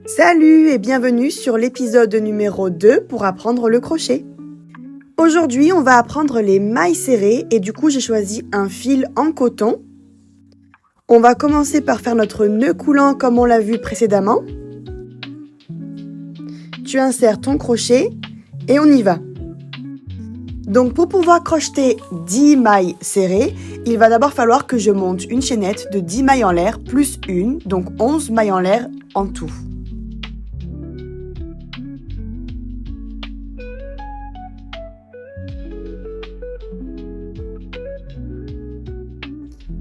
Salut et bienvenue sur l'épisode numéro 2 pour apprendre le crochet. Aujourd'hui, on va apprendre les mailles serrées et du coup, j'ai choisi un fil en coton. On va commencer par faire notre nœud coulant comme on l'a vu précédemment. Tu insères ton crochet et on y va. Donc pour pouvoir crocheter 10 mailles serrées, il va d'abord falloir que je monte une chaînette de 10 mailles en l'air plus une, donc 11 mailles en l'air en tout.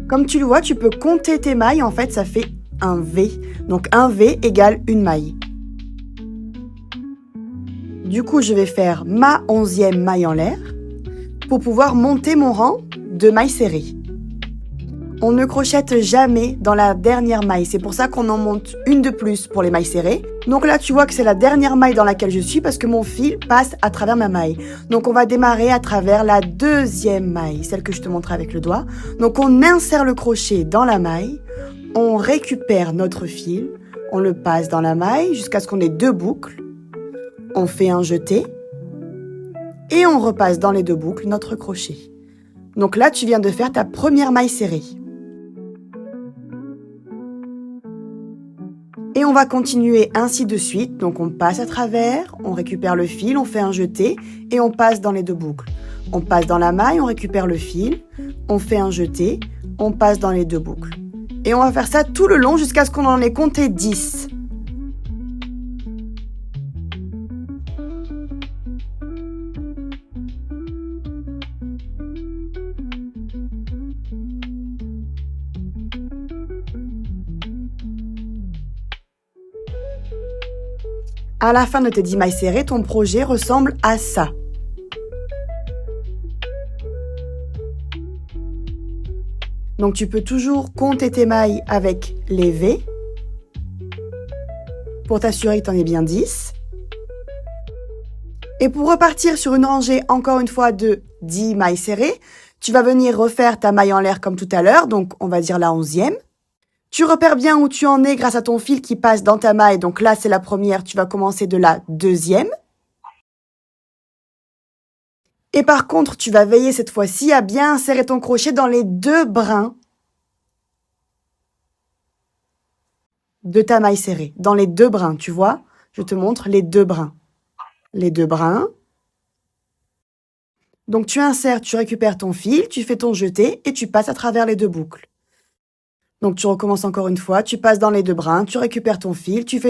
Comme tu le vois, tu peux compter tes mailles, en fait ça fait un V. Donc un V égale une maille. Du coup, je vais faire ma 11e maille en l'air pour pouvoir monter mon rang de mailles serrées. On ne crochette jamais dans la dernière maille, c'est pour ça qu'on en monte une de plus pour les mailles serrées. Donc là, tu vois que c'est la dernière maille dans laquelle je suis parce que mon fil passe à travers ma maille. Donc on va démarrer à travers la deuxième maille, celle que je te montre avec le doigt. Donc on insère le crochet dans la maille, on récupère notre fil, on le passe dans la maille jusqu'à ce qu'on ait deux boucles. On fait un jeté et on repasse dans les deux boucles notre crochet. Donc là, tu viens de faire ta première maille serrée. Et on va continuer ainsi de suite. Donc on passe à travers, on récupère le fil, on fait un jeté et on passe dans les deux boucles. On passe dans la maille, on récupère le fil, on fait un jeté, on passe dans les deux boucles. Et on va faire ça tout le long jusqu'à ce qu'on en ait compté 10. À la fin de tes 10 mailles serrées, ton projet ressemble à ça. Donc tu peux toujours compter tes mailles avec les V pour t'assurer que tu en aies bien 10. Et pour repartir sur une rangée, encore une fois, de 10 mailles serrées, tu vas venir refaire ta maille en l'air comme tout à l'heure, donc on va dire la 11e. Tu repères bien où tu en es grâce à ton fil qui passe dans ta maille. Donc là, c'est la première. Tu vas commencer de la deuxième. Et par contre, tu vas veiller cette fois-ci à bien insérer ton crochet dans les deux brins de ta maille serrée. Dans les deux brins, tu vois? Je te montre les deux brins. Les deux brins. Donc tu insères, tu récupères ton fil, tu fais ton jeté et tu passes à travers les deux boucles. Donc tu recommences encore une fois, tu passes dans les deux brins, tu récupères ton fil, tu fais